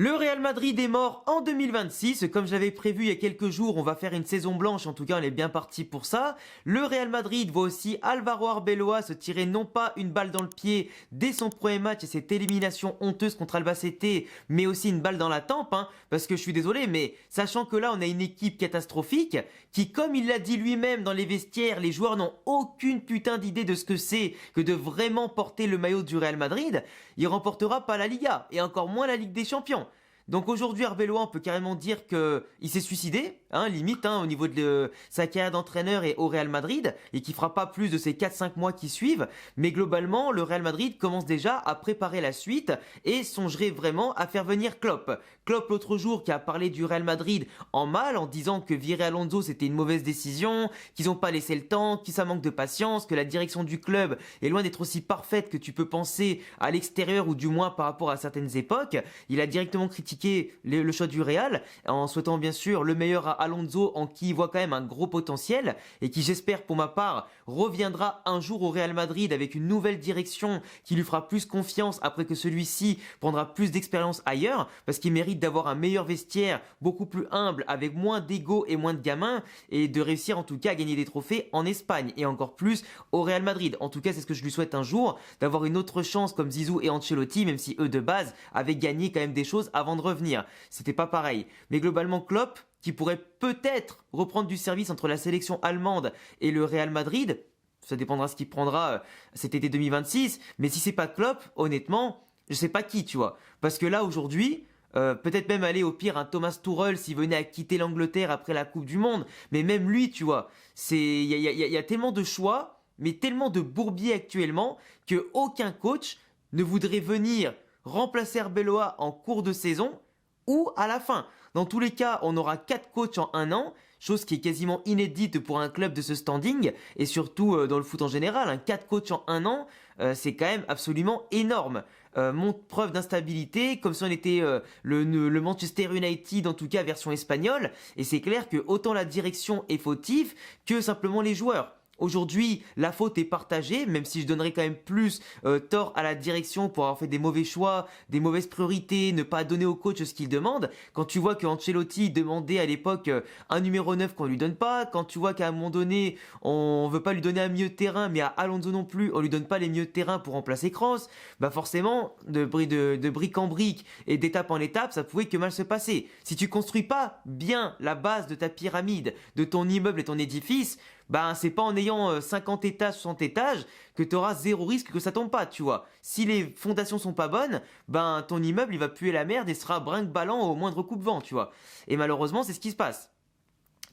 Le Real Madrid est mort en 2026, comme j'avais prévu il y a quelques jours, on va faire une saison blanche, en tout cas on est bien parti pour ça. Le Real Madrid voit aussi Álvaro Arbeloa se tirer non pas une balle dans le pied dès son premier match et cette élimination honteuse contre Albacete, mais aussi une balle dans la tempe, parce que je suis désolé, mais sachant que là on a une équipe catastrophique, qui comme il l'a dit lui-même dans les vestiaires, les joueurs n'ont aucune putain d'idée de ce que c'est que de vraiment porter le maillot du Real Madrid, il remportera pas la Liga, et encore moins la Ligue des Champions. Donc aujourd'hui, Arbeloa, on peut carrément dire que il s'est suicidé, limite, au niveau de sa carrière d'entraîneur et au Real Madrid, et qui fera pas plus de ces 4-5 mois qui suivent. Mais globalement, le Real Madrid commence déjà à préparer la suite et songerait vraiment à faire venir Klopp. Klopp l'autre jour qui a parlé du Real Madrid en mal, en disant que virer Alonso c'était une mauvaise décision, qu'ils n'ont pas laissé le temps, que ça manque de patience, que la direction du club est loin d'être aussi parfaite que tu peux penser à l'extérieur ou du moins par rapport à certaines époques. Il a directement critiqué le choix du Real en souhaitant bien sûr le meilleur à Alonso en qui il voit quand même un gros potentiel et qui j'espère pour ma part reviendra un jour au Real Madrid avec une nouvelle direction qui lui fera plus confiance après que celui-ci prendra plus d'expérience ailleurs parce qu'il mérite d'avoir un meilleur vestiaire beaucoup plus humble avec moins d'ego et moins de gamins et de réussir en tout cas à gagner des trophées en Espagne et encore plus au Real Madrid. En tout cas c'est ce que je lui souhaite un jour, d'avoir une autre chance comme Zizou et Ancelotti, même si eux de base avaient gagné quand même des choses avant de revenir. C'était pas pareil. Mais globalement, Klopp, qui pourrait peut-être reprendre du service entre la sélection allemande et le Real Madrid, ça dépendra ce qu'il prendra cet été 2026, mais si c'est pas Klopp, honnêtement, je sais pas qui, tu vois. Parce que là, aujourd'hui, peut-être même aller au pire un Thomas Tuchel s'il venait à quitter l'Angleterre après la Coupe du Monde, mais même lui, tu vois, il y a tellement de choix, mais tellement de bourbiers actuellement, que aucun coach ne voudrait venir remplacer Arbeloa en cours de saison ou à la fin. Dans tous les cas, on aura 4 coachs en un an, chose qui est quasiment inédite pour un club de ce standing, et surtout dans le foot en général, 4 coachs en un an, c'est quand même absolument énorme. Montre preuve d'instabilité, comme si on était le Manchester United, en tout cas version espagnole, et c'est clair que autant la direction est fautive que simplement les joueurs. Aujourd'hui, la faute est partagée, même si je donnerais quand même plus tort à la direction pour avoir fait des mauvais choix, des mauvaises priorités, ne pas donner au coach ce qu'il demande. Quand tu vois que Ancelotti demandait à l'époque un numéro 9 qu'on lui donne pas, quand tu vois qu'à un moment donné, on veut pas lui donner un milieu de terrain, mais à Alonso non plus, on lui donne pas les milieux de terrain pour remplacer Kroos, bah forcément, de brique en brique et d'étape en étape, ça pouvait que mal se passer. Si tu construis pas bien la base de ta pyramide, de ton immeuble et ton édifice, ben c'est pas en ayant 50 étages, 60 étages que tu auras zéro risque que ça tombe pas, tu vois. Si les fondations sont pas bonnes, ben ton immeuble il va puer la merde et sera brinque-ballant au moindre coup de vent, tu vois. Et malheureusement, c'est ce qui se passe.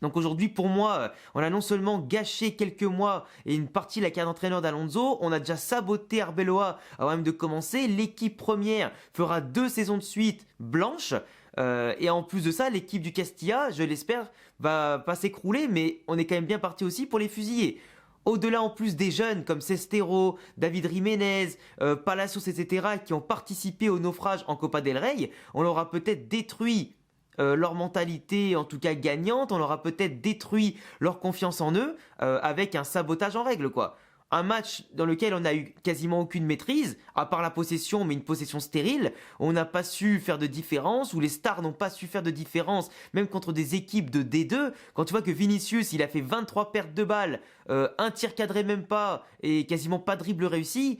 Donc aujourd'hui, pour moi, on a non seulement gâché quelques mois et une partie de la carrière d'entraîneur d'Alonso, on a déjà saboté Arbeloa avant même de commencer. L'équipe première fera 2 saisons de suite blanches. Et en plus de ça, l'équipe du Castilla, je l'espère, va pas s'écrouler, mais on est quand même bien parti aussi pour les fusiller. Au-delà en plus des jeunes comme Sestero, David Jiménez, Palacios, etc. qui ont participé au naufrage en Copa del Rey, on leur a peut-être détruit leur mentalité en tout cas gagnante, on leur a peut-être détruit leur confiance en eux avec un sabotage en règle quoi. Un match dans lequel on n'a eu quasiment aucune maîtrise, à part la possession, mais une possession stérile. On n'a pas su faire de différence, ou les stars n'ont pas su faire de différence, même contre des équipes de D2. Quand tu vois que Vinicius, il a fait 23 pertes de balles, un tir cadré même pas, et quasiment pas de dribble réussi,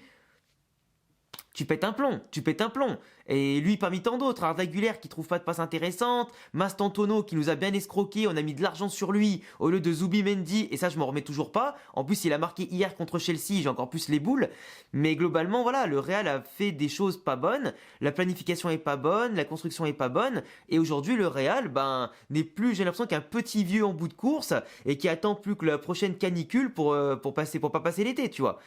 tu pètes un plomb, tu pètes un plomb. Et lui parmi tant d'autres, Arda Güler qui trouve pas de passe intéressante, Mastantuono qui nous a bien escroqué, on a mis de l'argent sur lui au lieu de Zubimendi, et ça je m'en remets toujours pas. En plus il a marqué hier contre Chelsea, j'ai encore plus les boules. Mais globalement voilà, le Real a fait des choses pas bonnes, la planification est pas bonne, la construction est pas bonne, et aujourd'hui le Real n'est plus, j'ai l'impression qu'un petit vieux en bout de course, et qui attend plus que la prochaine canicule pour pas passer l'été, tu vois.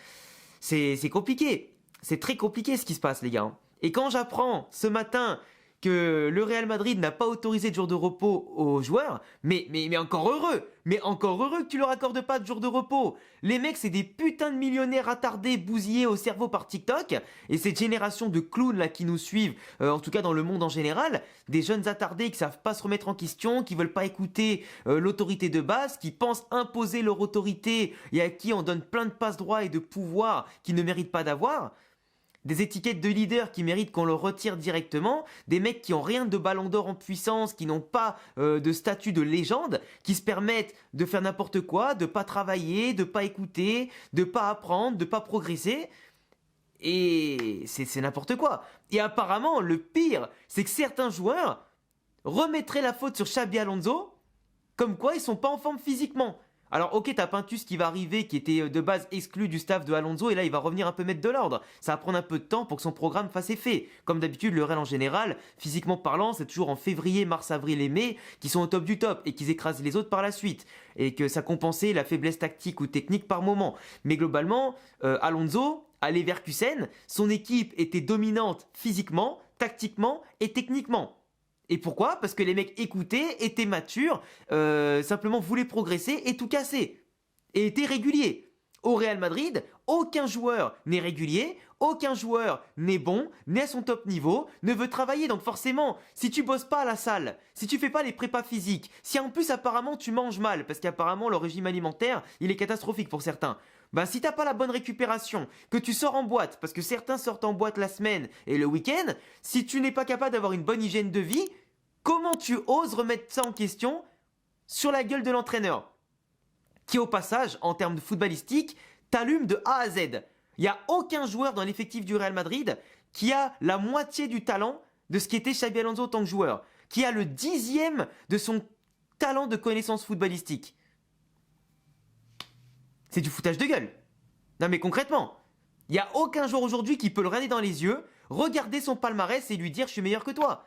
C'est compliqué. C'est très compliqué ce qui se passe les gars. Et quand j'apprends ce matin que le Real Madrid n'a pas autorisé de jour de repos aux joueurs, mais encore heureux, que tu leur accordes pas de jour de repos. Les mecs c'est des putains de millionnaires attardés, bousillés au cerveau par TikTok, et cette génération de clowns là qui nous suivent, en tout cas dans le monde en général, des jeunes attardés qui savent pas se remettre en question, qui veulent pas écouter l'autorité de base, qui pensent imposer leur autorité et à qui on donne plein de passe droits et de pouvoirs qu'ils ne méritent pas d'avoir. des étiquettes de leader qui méritent qu'on leur retire directement, des mecs qui ont rien de ballon d'or en puissance, qui n'ont pas de statut de légende, qui se permettent de faire n'importe quoi, de pas travailler, de pas écouter, de pas apprendre, de pas progresser. Et c'est n'importe quoi. Et apparemment, le pire, c'est que certains joueurs remettraient la faute sur Xabi Alonso, comme quoi ils sont pas en forme physiquement. Alors ok, t'as Pintus qui va arriver, qui était de base exclu du staff de Alonso, et là il va revenir un peu mettre de l'ordre. Ça va prendre un peu de temps pour que son programme fasse effet. Comme d'habitude, le Real en général, physiquement parlant, c'est toujours en février, mars, avril et mai qui sont au top du top, et qu'ils écrasent les autres par la suite. Et que ça compensait la faiblesse tactique ou technique par moment. Mais globalement, Alonso, à Leverkusen, son équipe était dominante physiquement, tactiquement et techniquement. Et pourquoi? Parce que les mecs écoutaient, étaient matures, simplement voulaient progresser et tout casser. Et étaient réguliers. Au Real Madrid, aucun joueur n'est régulier, aucun joueur n'est bon, n'est à son top niveau, ne veut travailler. Donc forcément, si tu bosses pas à la salle, si tu fais pas les prépas physiques, si en plus apparemment tu manges mal, parce qu'apparemment le régime alimentaire, il est catastrophique pour certains. Bah si t'as pas la bonne récupération, que tu sors en boîte, parce que certains sortent en boîte la semaine et le week-end, si tu n'es pas capable d'avoir une bonne hygiène de vie, comment tu oses remettre ça en question sur la gueule de l'entraîneur? Qui au passage, en termes de footballistique, t'allume de A à Z. Il n'y a aucun joueur dans l'effectif du Real Madrid qui a la moitié du talent de ce qu'était Xabi Alonso en tant que joueur, qui a le 10e de son talent de connaissance footballistique. C'est du foutage de gueule. Non mais concrètement, il n'y a aucun joueur aujourd'hui qui peut le regarder dans les yeux, regarder son palmarès et lui dire je suis meilleur que toi.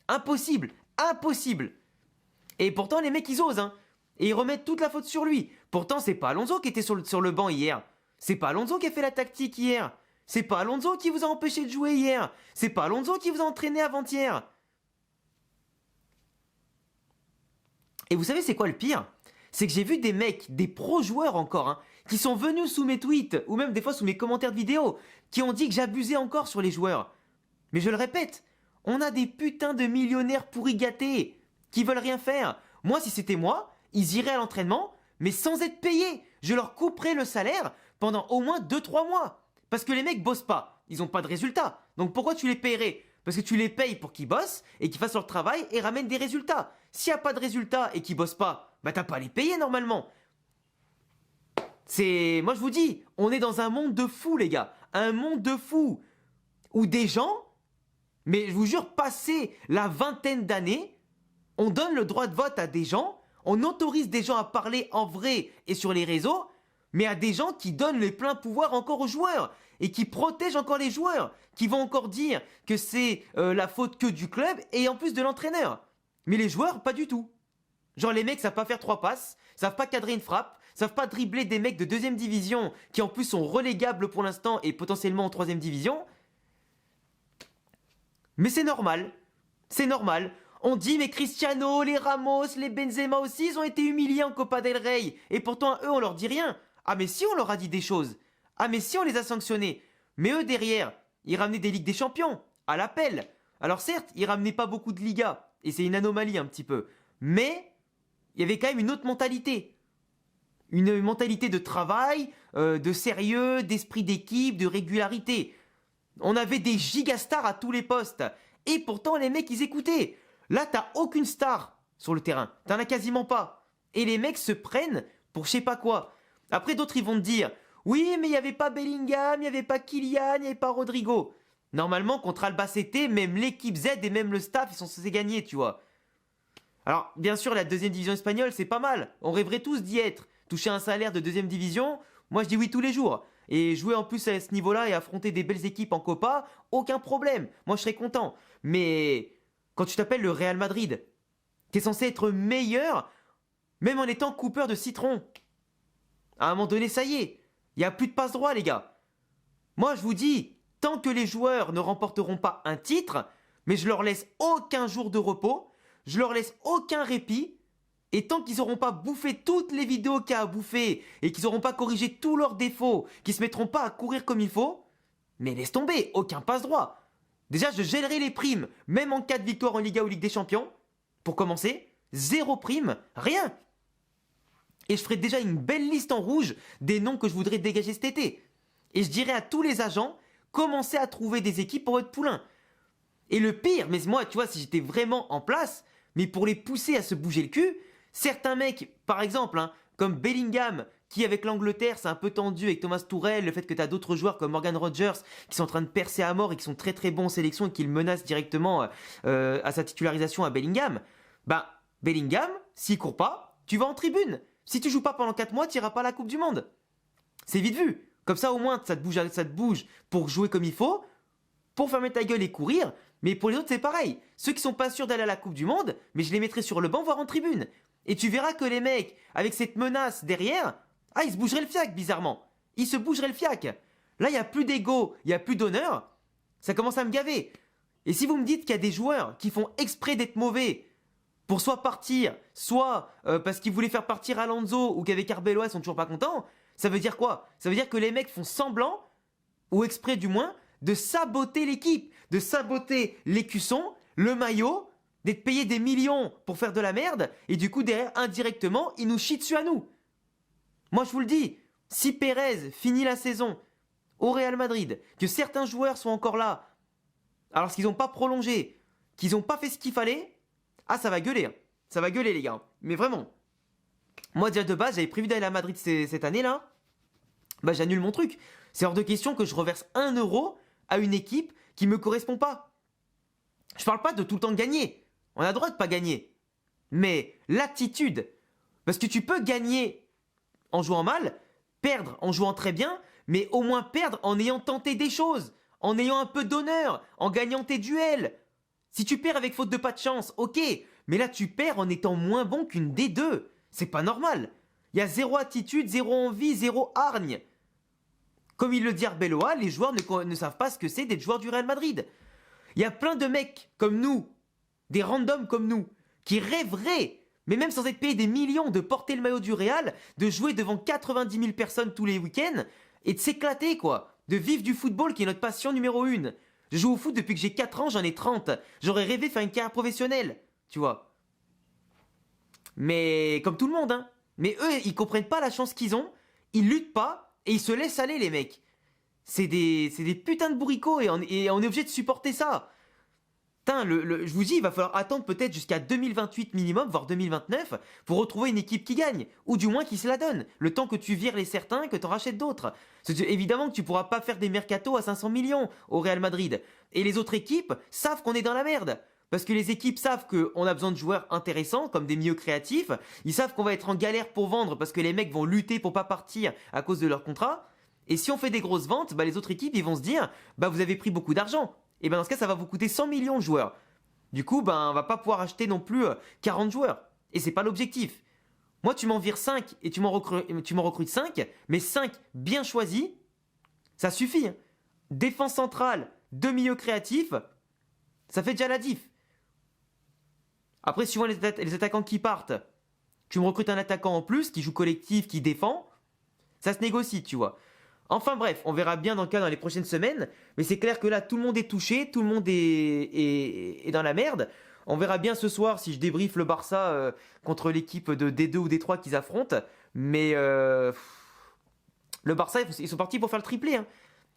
Impossible, impossible. Et pourtant les mecs ils osent, hein. Et ils remettent toute la faute sur lui. Pourtant c'est pas Alonso qui était sur le banc hier. C'est pas Alonso qui a fait la tactique hier. C'est pas Alonso qui vous a empêché de jouer hier. C'est pas Alonso qui vous a entraîné avant-hier. Et vous savez c'est quoi le pire? C'est que j'ai vu des mecs, des pro-joueurs encore, hein, qui sont venus sous mes tweets, ou même des fois sous mes commentaires de vidéos, qui ont dit que j'abusais encore sur les joueurs. Mais je le répète, on a des putains de millionnaires pourri gâtés, qui veulent rien faire. Moi, si c'était moi, ils iraient à l'entraînement, mais sans être payés. Je leur couperais le salaire pendant au moins 2-3 mois. Parce que les mecs bossent pas, ils ont pas de résultats. Donc pourquoi tu les payerais? Parce que tu les payes pour qu'ils bossent et qu'ils fassent leur travail et ramènent des résultats. S'il n'y a pas de résultats et qu'ils bossent pas, bah t'as pas à les payer normalement. Moi je vous dis, on est dans un monde de fous les gars. Un monde de fous. Où des gens, mais je vous jure, passé la vingtaine d'années, on donne le droit de vote à des gens, on autorise des gens à parler en vrai et sur les réseaux, mais à des gens qui donnent les pleins pouvoirs encore aux joueurs et qui protègent encore les joueurs, qui vont encore dire que c'est la faute que du club et en plus de l'entraîneur. Mais les joueurs, pas du tout. Genre les mecs savent pas faire 3 passes, savent pas cadrer une frappe, savent pas dribbler des mecs de 2ème division qui en plus sont relégables pour l'instant et potentiellement en 3ème division. Mais c'est normal. C'est normal. On dit mais Cristiano, les Ramos, les Benzema aussi, ils ont été humiliés en Copa del Rey. Et pourtant eux on leur dit rien. Ah mais si on leur a dit des choses. Ah mais si on les a sanctionnés. Mais eux derrière, ils ramenaient des Ligues des Champions, à l'appel. Alors certes, ils ramenaient pas beaucoup de Liga. Et c'est une anomalie un petit peu. Mais il y avait quand même une autre mentalité. Une mentalité de travail, de sérieux, d'esprit d'équipe, de régularité. On avait des gigastars à tous les postes. Et pourtant les mecs ils écoutaient. Là t'as aucune star sur le terrain. T'en as quasiment pas. Et les mecs se prennent pour je sais pas quoi. Après d'autres ils vont te dire oui mais il n'y avait pas Bellingham, il n'y avait pas Kylian, il n'y avait pas Rodrigo. Normalement contre Albacete, même l'équipe Z et même le staff ils sont censés gagner tu vois. Alors bien sûr la 2ème division espagnole c'est pas mal. On rêverait tous d'y être. Toucher un salaire de 2ème division, moi je dis oui tous les jours. Et jouer en plus à ce niveau-là et affronter des belles équipes en Copa, aucun problème. Moi je serais content. Mais quand tu t'appelles le Real Madrid, t'es censé être meilleur même en étant coupeur de citron. À un moment donné ça y est, il n'y a plus de passe-droit les gars. Moi je vous dis, tant que les joueurs ne remporteront pas un titre, mais je leur laisse aucun jour de repos, je leur laisse aucun répit, et tant qu'ils n'auront pas bouffé toutes les vidéos qu'il y a à bouffer, et qu'ils n'auront pas corrigé tous leurs défauts, qu'ils se mettront pas à courir comme il faut, mais laisse tomber, aucun passe-droit. Déjà je gèlerai les primes, même en cas de victoire en Liga ou Ligue des Champions. Pour commencer, 0 prime, rien. Et je ferai déjà une belle liste en rouge des noms que je voudrais dégager cet été. Et je dirai à tous les agents commencez à trouver des équipes pour votre poulain. Et le pire, mais moi, tu vois, si j'étais vraiment en place, mais pour les pousser à se bouger le cul, certains mecs, par exemple, hein, comme Bellingham, qui avec l'Angleterre, c'est un peu tendu avec Thomas Tuchel, le fait que tu as d'autres joueurs comme Morgan Rogers qui sont en train de percer à mort et qui sont très très bons en sélection et qui le menacent directement à sa titularisation à Bellingham, bah Bellingham, s'il court pas, tu vas en tribune. Si tu joues pas pendant 4 mois, tu n'iras pas à la Coupe du Monde. C'est vite vu. Comme ça, au moins, ça te bouge pour jouer comme il faut, pour fermer ta gueule et courir. Mais pour les autres, c'est pareil. Ceux qui sont pas sûrs d'aller à la Coupe du Monde, mais je les mettrai sur le banc, voire en tribune. Et tu verras que les mecs, avec cette menace derrière, ils se bougeraient le fiac, bizarrement. Ils se bougeraient le fiac. Là, il n'y a plus d'ego, il n'y a plus d'honneur. Ça commence à me gaver. Et si vous me dites qu'il y a des joueurs qui font exprès d'être mauvais pour soit partir, soit parce qu'ils voulaient faire partir Alonso ou qu'avec Arbeloa, ils sont toujours pas contents, ça veut dire quoi? Ça veut dire que les mecs font semblant, ou exprès du moins, de saboter l'équipe, de saboter l'écusson, le maillot, d'être payé des millions pour faire de la merde, et du coup, derrière, indirectement, ils nous chient dessus à nous. Moi, je vous le dis, si Pérez finit la saison au Real Madrid, que certains joueurs sont encore là, alors qu'ils n'ont pas prolongé, qu'ils n'ont pas fait ce qu'il fallait, ça va gueuler. Hein. Ça va gueuler, les gars. Mais vraiment. Moi, déjà de base, j'avais prévu d'aller à Madrid cette année-là. Bah, j'annule mon truc. C'est hors de question que je reverse 1 euro à une équipe qui me correspond pas. Je parle pas de tout le temps gagner. On a le droit de pas gagner. Mais l'attitude. Parce que tu peux gagner en jouant mal, perdre en jouant très bien, mais au moins perdre en ayant tenté des choses, en ayant un peu d'honneur, en gagnant tes duels. Si tu perds avec faute de pas de chance, ok, mais là tu perds en étant moins bon qu'une D2. C'est pas normal. Il y a zéro attitude, zéro envie, zéro hargne. Comme il le dit Arbeloa, les joueurs ne savent pas ce que c'est d'être joueur du Real Madrid. Il y a plein de mecs comme nous, des randoms comme nous, qui rêveraient, mais même sans être payés des millions, de porter le maillot du Real, de jouer devant 90 000 personnes tous les week-ends, et de s'éclater quoi, de vivre du football qui est notre passion numéro 1. Je joue au foot depuis que j'ai 4 ans, j'en ai 30. J'aurais rêvé faire une carrière professionnelle, tu vois. Mais comme tout le monde, hein. Mais eux, ils comprennent pas la chance qu'ils ont, ils luttent pas, et ils se laissent aller les mecs. C'est des putains de bourricots, et on est obligé de supporter ça. Putain, je vous dis, il va falloir attendre peut-être jusqu'à 2028 minimum, voire 2029, pour retrouver une équipe qui gagne, ou du moins qui se la donne, le temps que tu vires les certains, que tu en rachètes d'autres. Évidemment que tu pourras pas faire des mercatos à 500 millions au Real Madrid. Et les autres équipes savent qu'on est dans la merde. Parce que les équipes savent qu'on a besoin de joueurs intéressants, comme des milieux créatifs. Ils savent qu'on va être en galère pour vendre parce que les mecs vont lutter pour pas partir à cause de leur contrat. Et si on fait des grosses ventes, les autres équipes ils vont se dire vous avez pris beaucoup d'argent. Et dans ce cas, ça va vous coûter 100 millions de joueurs. Du coup, on va pas pouvoir acheter non plus 40 joueurs. Et c'est pas l'objectif. Moi, tu m'en vires 5 et tu m'en recrutes 5, mais 5 bien choisis, ça suffit. Hein. Défense centrale, 2 milieux créatifs, ça fait déjà la diff. Après, suivant les attaquants qui partent, tu me recrutes un attaquant en plus qui joue collectif, qui défend, ça se négocie, tu vois. Enfin bref, on verra bien dans les prochaines semaines, mais c'est clair que là, tout le monde est touché, tout le monde est dans la merde. On verra bien ce soir si je débriefe le Barça contre l'équipe de D2 ou D3 qu'ils affrontent, mais le Barça, ils sont partis pour faire le triplé. Hein.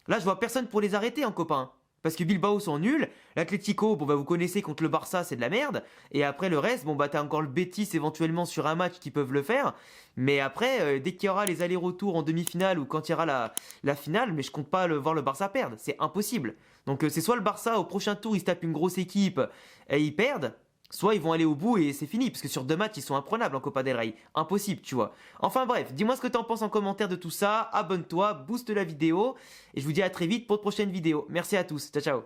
Là, je vois personne pour les arrêter, copain. Parce que Bilbao sont nuls, l'Atlético, vous connaissez contre le Barça, c'est de la merde. Et après le reste, t'as encore le Betis éventuellement sur un match qui peuvent le faire. Mais après, dès qu'il y aura les allers-retours en demi-finale ou quand il y aura la finale, mais je compte pas voir le Barça perdre, c'est impossible. Donc c'est soit le Barça au prochain tour, ils se tapent une grosse équipe et ils perdent, soit ils vont aller au bout et c'est fini. Parce que sur 2 matchs, ils sont imprenables en Copa del Rey. Impossible, tu vois. Enfin bref, dis-moi ce que t'en penses en commentaire de tout ça. Abonne-toi, booste la vidéo. Et je vous dis à très vite pour de prochaines vidéos. Merci à tous. Ciao, ciao.